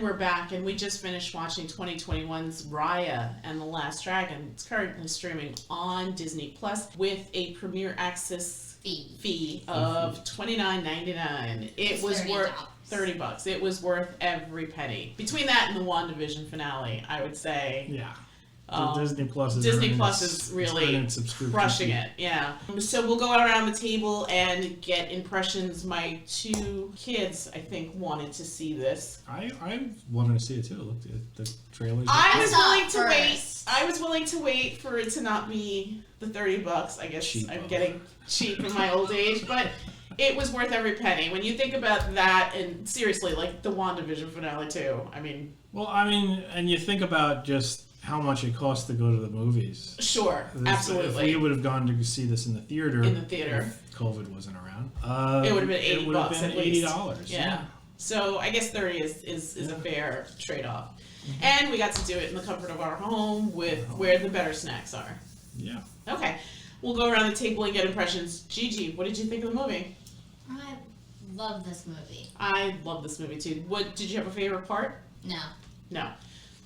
we're back, and we just finished watching 2021's Raya and the Last Dragon. It's currently streaming on Disney Plus with a premiere access fee of $29.99. It was worth $30. It was worth every penny. Between that and the WandaVision finale, I would say. Yeah. Disney Plus is really crushing it. Yeah. So we'll go around the table and get impressions. My two kids, I think, wanted to see this. I wanted to see it too. Look at the trailers. I was willing to wait for it to not be the $30. I guess cheap. I'm getting cheap in my old age, but it was worth every penny. When you think about that, and seriously, like the WandaVision finale too. And you think about just how much it costs to go to the movies. Sure, absolutely. If we would have gone to see this in the theater, if COVID wasn't around, it would have been $80. It would have been $80. Yeah. So I guess 30 is a fair trade-off. Mm-hmm. And we got to do it in the comfort of our home with where the better snacks are. Yeah. Okay. We'll go around the table and get impressions. Gigi, what did you think of the movie? I love this movie. I love this movie too. Did you have a favorite part? No.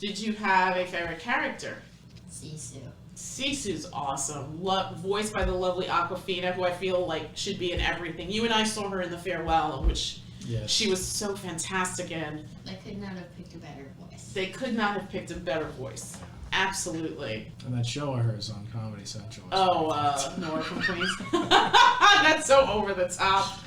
Did you have a favorite character? Sisu. Sisu's awesome. Voiced by the lovely Awkwafina, who I feel like should be in everything. You and I saw her in The Farewell, which she was so fantastic in. They could not have picked a better voice. They could not have picked a better voice. Absolutely. And that show of hers on Comedy Central. Nora from Queens. That's so over the top.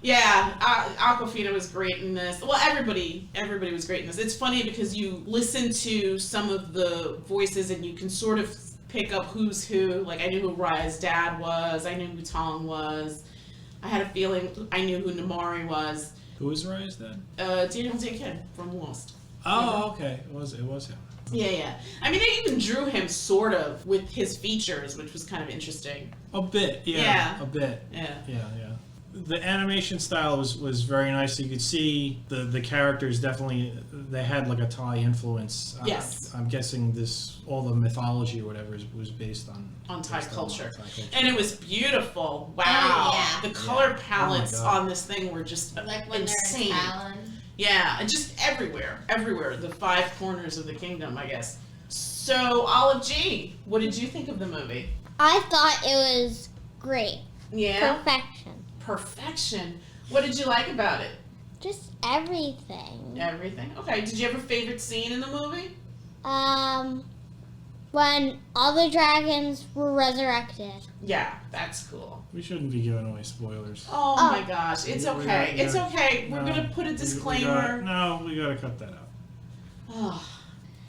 Yeah, Awkwafina was great in this. Well, everybody was great in this. It's funny because you listen to some of the voices and you can sort of pick up who's who. Like, I knew who Raya's dad was. I knew who Tong was. I had a feeling I knew who Namari was. Who was Raya's dad? Dae Kim from Lost. Oh, okay. It was him. Yeah. I mean, they even drew him sort of with his features, which was kind of interesting. A bit, yeah. A bit. Yeah. The animation style was very nice. You could see the characters definitely, they had like a Thai influence. Yes. I'm guessing all the mythology or whatever was based on Thai culture. And it was beautiful. Wow. Oh, yeah. The color palettes on this thing were just like when insane. They're in Talon. Yeah, and just everywhere, the 5 corners of the kingdom, I guess. So, Olive G, what did you think of the movie? I thought it was great. Yeah? Perfection. What did you like about it? Just everything. Everything? Okay, did you have a favorite scene in the movie? When all the dragons were resurrected. Yeah, that's cool. We shouldn't be giving away spoilers. Oh my gosh, it's okay. It's okay. We're going to put a disclaimer. We got to cut that out. Oh,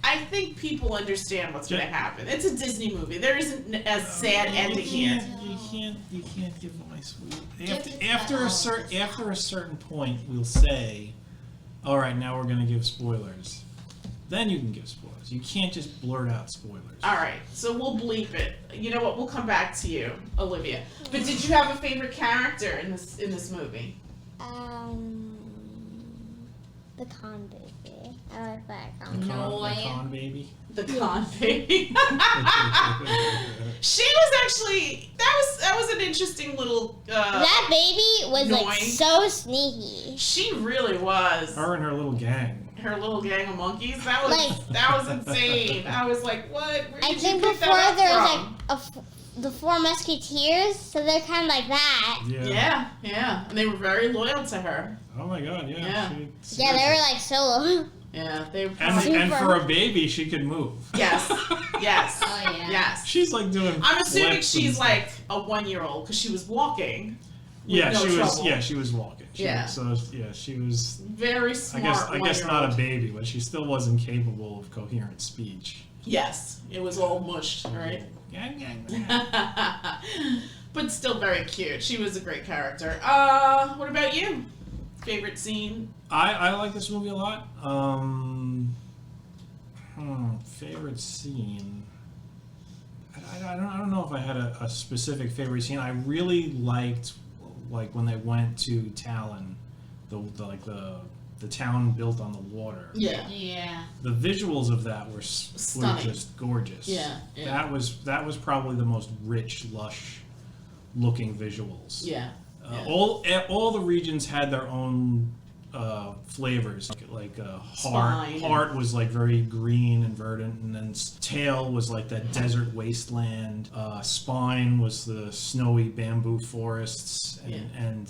I think people understand what's going to happen. It's a Disney movie. There isn't a sad ending here. You can't give away spoilers. After a certain point, we'll say, all right, now we're going to give spoilers. Then you can give spoilers. You can't just blurt out spoilers. All right, so we'll bleep it. You know what? We'll come back to you, Olivia. But did you have a favorite character in this movie? The con baby. I like that con. The con baby. The con baby. She was actually that was an interesting little. That baby was annoying. Like so sneaky. She really was. Her and her little gang. Her little gang of monkeys. That was insane. I was like, what? I think before there was like the 4 Musketeers, so they're kind of like that. Yeah. And they were very loyal to her. Oh my God, yeah. They were like so loyal. Yeah, they were. And for a baby, she could move. Yes. Oh yeah. Yes. She's like doing. I'm assuming she's like a 1-year-old because she was walking. Yeah, no she trouble. was. Yeah, she was walking. She was very smart. I guess not a baby, but she still wasn't capable of coherent speech. Yes, it was all mushed, right? But still very cute. She was a great character. What about you? Favorite scene? I like this movie a lot. Favorite scene. I don't know if I had a specific favorite scene. I really liked when they went to Talon, the town built on the water. Yeah. The visuals of that were just gorgeous. Yeah. That was probably the most rich, lush looking visuals. Yeah. All the regions had their own flavors. Like Spine. heart was like very green and verdant, and then tail was like that desert wasteland. Spine was the snowy bamboo forests, and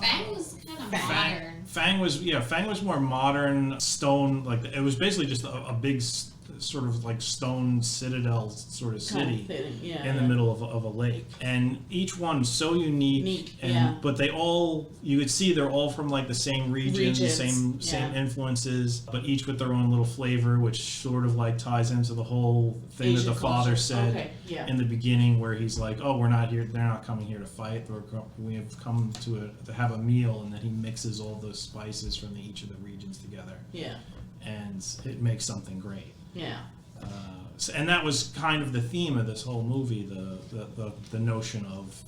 Fang was kind of modern. Fang was more modern stone. Like it was basically just a big sort of like stone citadel sort of city in the middle of a lake, and each one so unique. But they all, you could see they're all from like the same regions. same influences, but each with their own little flavor, which sort of like ties into the whole thing Asian that the father said in the beginning, where he's like, "Oh, we're not here. They're not coming here to fight. We have come to have a meal," and then he mixes all those spices from each of the regions together. And it makes something great. And that was kind of the theme of this whole movie, the notion of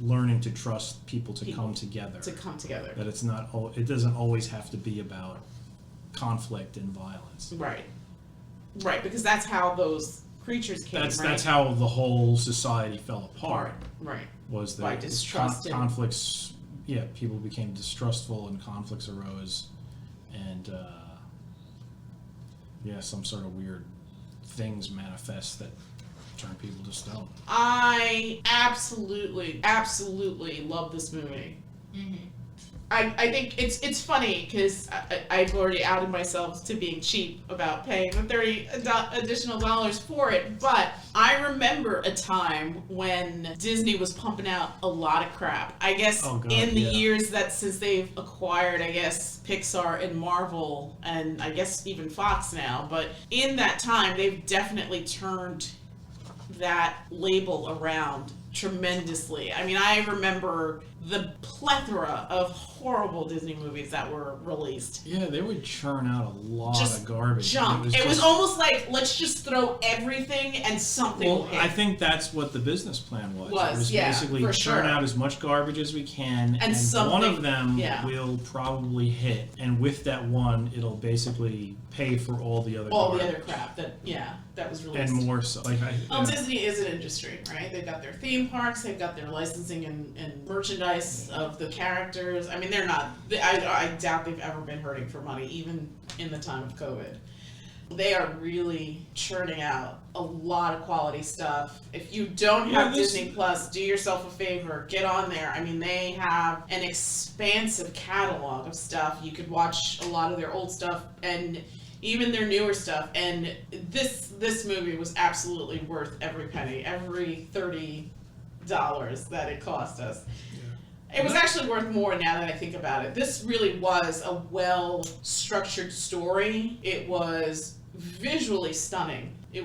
learning to trust people to come together. That it's not, it doesn't always have to be about conflict and violence. Right, because that's how those creatures came. That's how the whole society fell apart. Was that by distrust conflicts? People became distrustful and conflicts arose, and some sort of weird things manifest that turn people to stone. I absolutely love this movie. I think it's funny because I've already outed myself to being cheap about paying the $30 additional dollars for it, but I remember a time when Disney was pumping out a lot of crap. I guess in the years that since they've acquired, I guess, Pixar and Marvel, and I guess even Fox now, but in that time, they've definitely turned that label around tremendously. I mean, I remember the plethora of horrible Disney movies that were released. Yeah, they would churn out a lot of garbage. Junk. It was almost like, let's just throw everything and something will hit. I think that's what the business plan was. It was basically churn out as much garbage as we can, and one of them will probably hit, and with that one, it'll basically pay for all the other crap that was released. And more so. Disney is an industry, right? They've got their theme parks, they've got their licensing and merchandise of the characters. I mean, they're not, I doubt they've ever been hurting for money, even in the time of COVID. They are really churning out a lot of quality stuff. If you don't have Disney Plus, do yourself a favor, get on there. I mean, they have an expansive catalog of stuff. You could watch a lot of their old stuff and even their newer stuff. And this movie was absolutely worth every penny, every $30 that it cost us. It was actually worth more now that I think about it. This really was a well-structured story. It was visually stunning. And it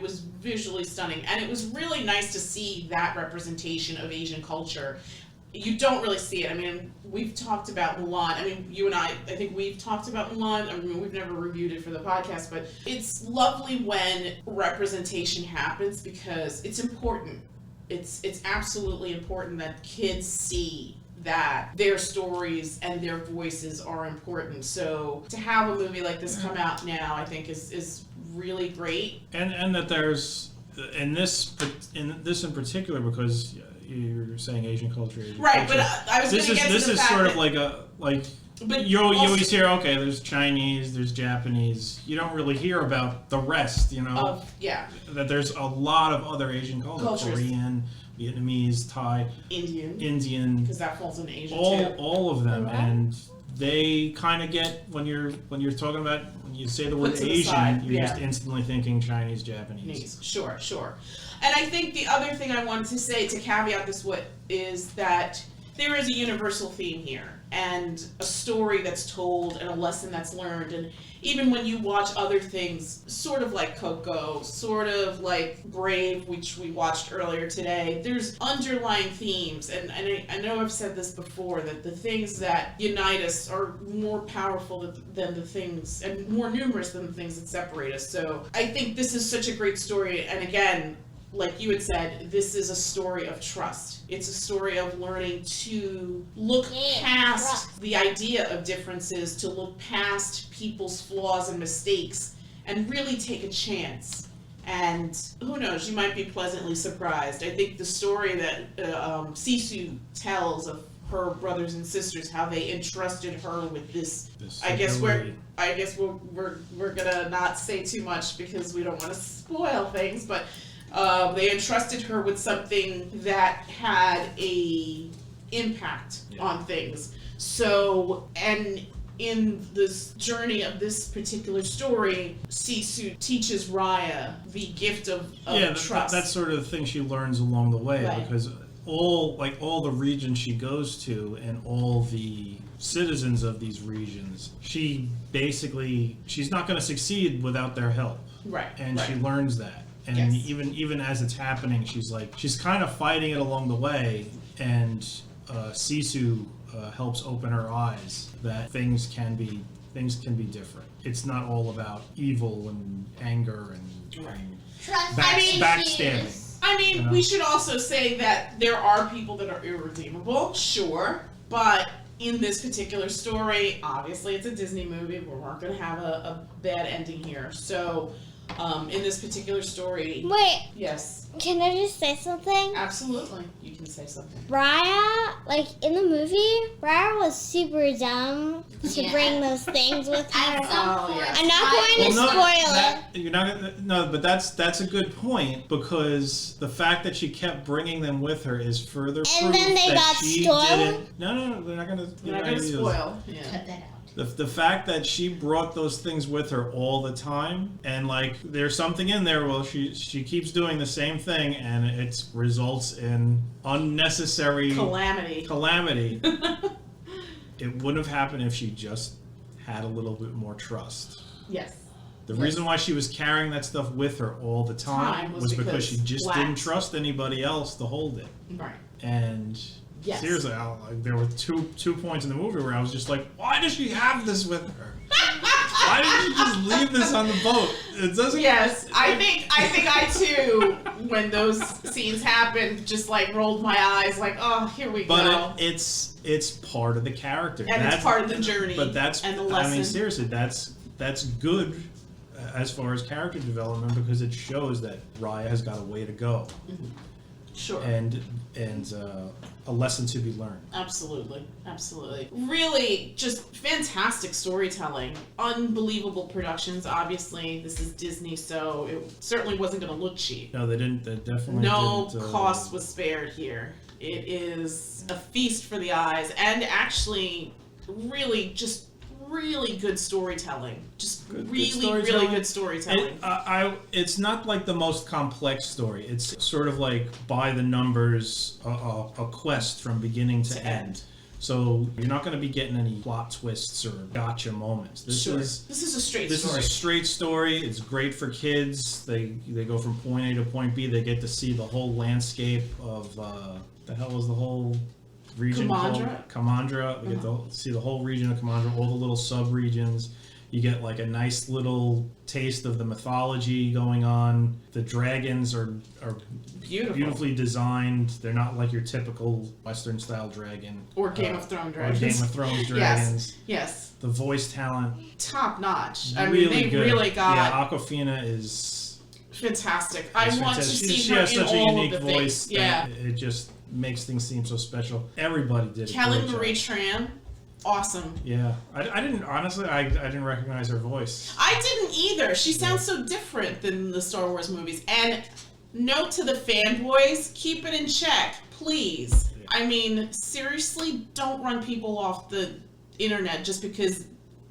was really nice to see that representation of Asian culture. You don't really see it. I mean, we've talked about Mulan. I mean, you and I think we've talked about Mulan. I mean, we've never reviewed it for the podcast, but it's lovely when representation happens because it's important. It's absolutely important that kids see that their stories and their voices are important. So to have a movie like this come out now, I think is really great. And that there's in this in particular, because you're saying Asian culture, right? But I was going to get to the fact this is sort of like you always hear, okay, there's Chinese, there's Japanese. You don't really hear about the rest, that there's a lot of other Asian cultures. Korean, Vietnamese, Thai, Indian, because that falls in Asia too. All of them, and they kind of get when you're talking about, when you say the word Asian, you're just instantly thinking Chinese, Japanese. Sure. And I think the other thing I wanted to say to caveat this is that there is a universal theme here, and a story that's told, and a lesson that's learned. And even when you watch other things, sort of like Coco, sort of like Brave, which we watched earlier today, there's underlying themes. And I know I've said this before, that the things that unite us are more powerful than the things, and more numerous than the things that separate us. So I think this is such a great story. And again, like you had said, this is a story of trust. It's a story of learning to look past the idea of differences, to look past people's flaws and mistakes, and really take a chance. And who knows, you might be pleasantly surprised. I think the story that Sisu tells of her brothers and sisters, how they entrusted her with this. I ability. guess we're gonna not say too much because we don't want to spoil things, but they entrusted her with something that had a impact on things. So, and in this journey of this particular story, Sisu teaches Raya the gift of trust. That's sort of the thing she learns along the way, Right. because all the regions she goes to and all the citizens of these regions, she's not going to succeed without their help. Right. And she learns that. And Yes. even as it's happening, she's kind of fighting it along the way, and Sisu helps open her eyes that things can be different. It's not all about evil and anger and Trust backstabbing. I mean, You know? we should also say that there are people that are irredeemable, sure, but in this particular story, obviously it's a Disney movie. We weren't going to have a bad ending here. So, in this particular story, Wait, yes, can I just say something? absolutely, you can say something. Raya, like in the movie, Raya was super dumb to Yeah. bring those things with her. At some Oh, point, yeah. I'm not going to spoil it. You're not gonna, no, but that's a good point, because the fact that she kept bringing them with her is further proof then they that got she stolen? didn't. No, they're not gonna. You're not going to spoil. Yeah. Cut that out. The fact that she brought those things with her all the time, and like there's something in there. Well, she keeps doing the same thing, and it results in unnecessary Calamity. It wouldn't have happened if she just had a little bit more trust. Yes. The reason why she was carrying that stuff with her all the time was because she just didn't trust anybody else to hold it. Right. And Yes. seriously, there were two points in the movie where I was just like, why does she have this with her? Why didn't she just leave this on the boat? It doesn't. Yes, I think I too, when those scenes happened, just like rolled my eyes, like, oh, here we go. But it's part of the character. And it's part of the journey. But that's and the lesson. I mean, seriously, that's good as far as character development, because it shows that Raya has got a way to go. Sure. And a lesson to be learned. Absolutely. Really, just fantastic storytelling. Unbelievable productions. Obviously, this is Disney, so it certainly wasn't going to look cheap. No, they didn't. They definitely No didn't. cost was spared here. It is a feast for the eyes, and actually, really good storytelling. Just Good really storytelling. good storytelling. It's not like the most complex story. It's sort of like by the numbers, a quest from beginning to end. So you're not going to be getting any plot twists or gotcha moments. This is a straight This story. is a straight story. It's great for kids. They go from point A to point B. They get to see the whole landscape of the hell was the whole region Kamandra. called? Kamandra. We get to see the whole region of Kamandra, all the little sub-regions. You get like a nice little taste of the mythology going on. The dragons are beautifully designed. They're not like your typical Western style dragon. Or Game of Thrones dragons. Or Game of Thrones dragons. Yes. The voice talent. Top notch. I Really mean, they good. really got Yeah, Awkwafina is fantastic. I want to fantastic. see She her has in such a all unique of the voice things. Yeah. that it just makes things seem so special. Everybody did a Kelly great Marie job. Tran, awesome. Yeah, I didn't honestly. I didn't recognize her voice. I didn't either. She sounds so different than the Star Wars movies. And note to the fanboys, keep it in check, please. Yeah. I mean, seriously, don't run people off the internet just because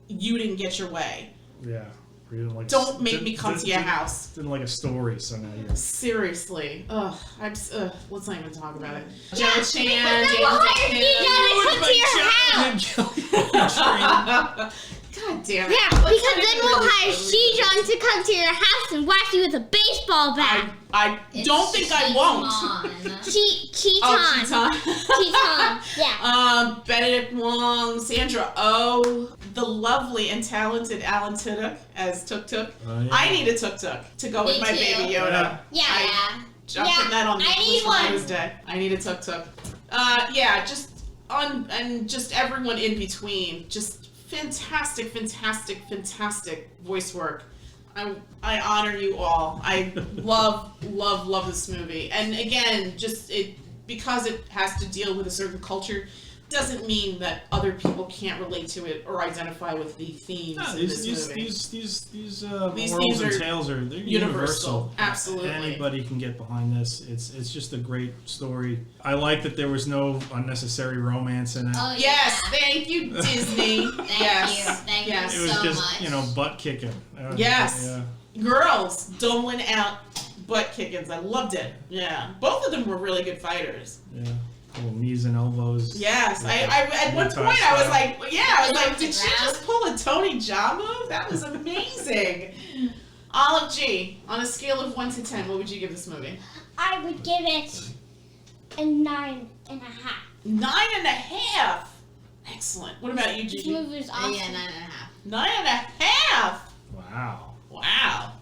you didn't get your way. Yeah, we didn't like. Don't make me come to your house. Didn't like a story, so now you're. Seriously. Ugh. Let's not even talk about it. Yeah, Jona Xiao, then we'll hire Xi to come to your house. God damn it. Yeah, because then we'll hire Xi to come to your house and whack you with a baseball bat. I don't think I won't. Cheaton. Cheaton. Yeah. Benedict Wong, Sandra Oh, the lovely and talented Alan Tudyk as Tudyk. Oh, yeah. I need a Tudyk to go with Me my too. baby Yoda. Yeah. I'm Yeah, putting that on the I need list for one. Mother's Day. I need a Tudyk. Yeah, and just everyone in between. Just fantastic voice work. I honor you all. I love this movie. And again, because it has to deal with a certain culture, doesn't mean that other people can't relate to it or identify with the themes No, in this movie. These These morals themes and are tales they're universal. Absolutely. Anybody can get behind this. It's just a great story. I like that there was no unnecessary romance in it. Oh, Yes, yeah. thank you, Disney. Thank you yes. It was so just, much. butt kicking. Yes. Yeah. Girls doling out butt kickings. I loved it. Yeah. Both of them were really good fighters. Yeah. Little knees and elbows. Yes. Yeah. I at one Utah point I was style. like, I was like, did she Ground. just pull a Tony Jaa move? That was amazing. Olive G, on a scale of 1 to 10, what would you give this movie? I would give it a 9.5. 9.5. Excellent. What about you, This Gigi? movie was awesome. Yeah, 9.5. 9.5. Wow. Wow.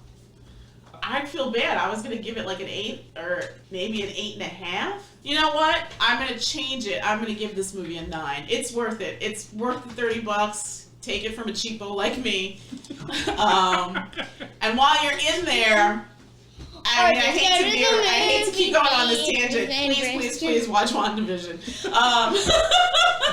I feel bad. I was gonna give it like an 8 or maybe an 8.5. You know what? I'm gonna change it. I'm gonna give this movie a 9. It's worth it. It's worth the $30. Take it from a cheapo like me. And while you're in there, I hate to keep going on this tangent. Please watch WandaVision.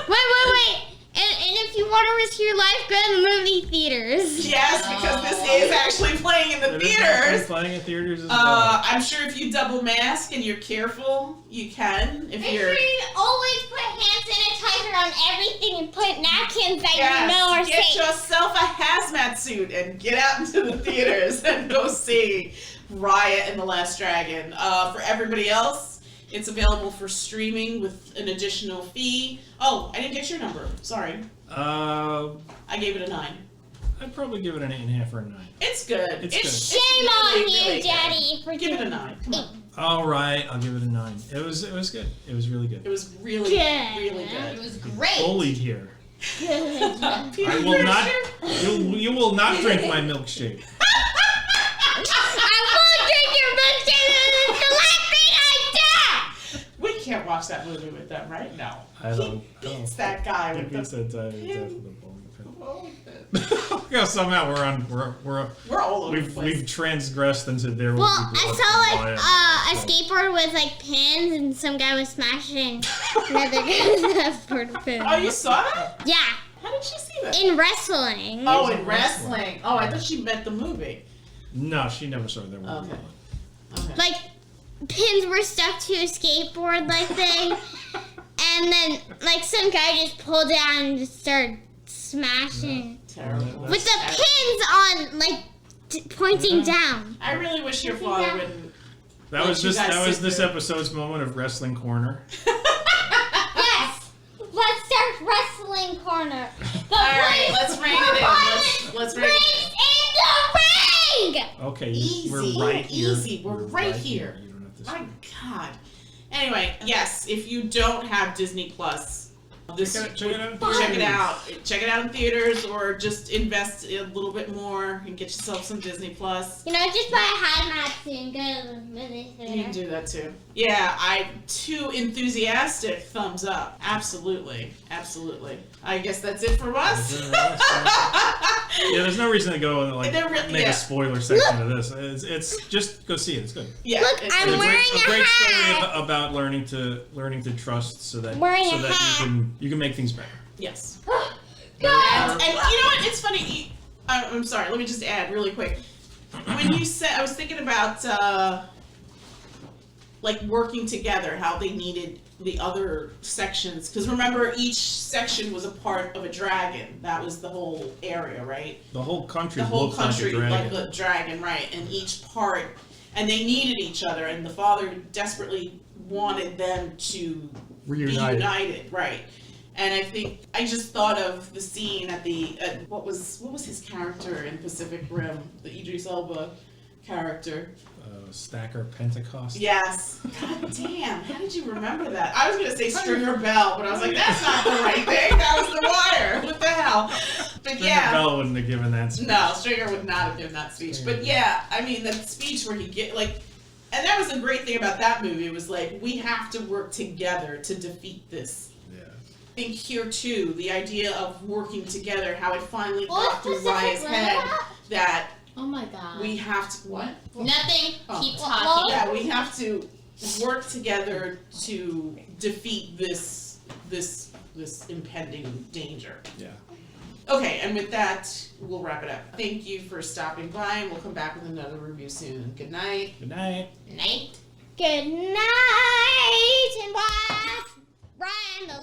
Wait. And if you want to risk your life, go to the movie theaters. Yes, because this is actually playing in the It is actually theaters. playing in theaters as well. I'm sure if you double mask and you're careful, you can. If Make you're sure you always put hand sanitizer on everything and put napkins that you know are get safe. yourself a hazmat suit and get out into the theaters and go see Raya and the Last Dragon. For everybody else, it's available for streaming with an additional fee. Oh, I didn't get your number. Sorry. I gave it a 9. I'd probably give it an 8.5 or a 9. It's good. It's It's good. Shame on really, you, really good. Daddy, for Give it a doing 9. Come on. All right, I'll give it a 9. It was good. It was really It good. was really, Yeah. really It good. was great. Bullied here. good. Peter I will not. Griffin? You will not drink my milkshake. I won't drink your milkshake. It's the last thing I do. We can't watch that movie with them, right? No. I don't. He beats that guy He with beats the. that death with the bowling pin. Oh, Yeah, somehow we're all over the we've place. transgressed into there. Well, I saw a skateboard with like pins, and some guy was smashing another guy with a pin. Oh, you saw that? Yeah, How did you see that? in wrestling. Oh, in wrestling. Oh, I thought she meant the movie. No, she never saw that one. Okay. Okay. Like pins were stuck to a skateboard like thing, and then like some guy just pulled down and just started smashing Terrible. with the pins on like pointing down. I really wish your father wouldn't. That was you just guys that was sit this through. episode's moment of wrestling corner. Yes, let's start wrestling corner. The All right, place let's rein where it in. violence Let's rein it breaks in the ring. Okay, Easy, we're right here. easy, we're right here. You don't have to in. My God. Anyway, yes, if you don't have Disney Plus, this Check it out. check it out. Check it out in theaters, or just invest a little bit more and get yourself some Disney Plus. You know, just buy a hazmat suit and go to the movie You can theater. do that too. Yeah, too enthusiastic. Thumbs up. Absolutely. Absolutely. I guess that's it from us. Yeah, there's no reason to go and make yeah. a spoiler section of this. It's just go see it. It's good. Yeah. Look, it's- I'm It's wearing a a great story hat. about learning to trust, so that Wearing a you hat. can make things better. Yes. God. And you know what? It's funny. I'm sorry. Let me just add really quick. When you said, I was thinking about like working together, how they needed the other sections. Because remember, each section was a part of a dragon. That was the whole area, right? The whole country The whole looks country like a like dragon. a dragon, right? And each part, and they needed each other. And the father desperately wanted them to Reunited. be united, right? And I think I just thought of the scene at what was his character in Pacific Rim, the Idris Elba character. Stacker Pentecost. Yes. God damn! How did you remember that? I was gonna say Stringer Bell, but I was like, that's not the right thing. That was The Wire. What the hell? But Stringer yeah. Bell wouldn't have given that speech. No, Stringer would not have given that speech. But yeah, I mean, the speech where he and that was the great thing about that movie. It was like, we have to work together to defeat this. Yeah. I think here too, the idea of working together, how it finally What got through Pacific Raya's Rim? head that Oh my god. we have to what? Nothing. Oh. Keep Well, talking. Yeah, we have to work together to defeat this this impending danger. Yeah. Okay, and with that, we'll wrap it up. Thank you for stopping by, and we'll come back with another review soon. Good night. Good night. Night. Good night and watch Ryan the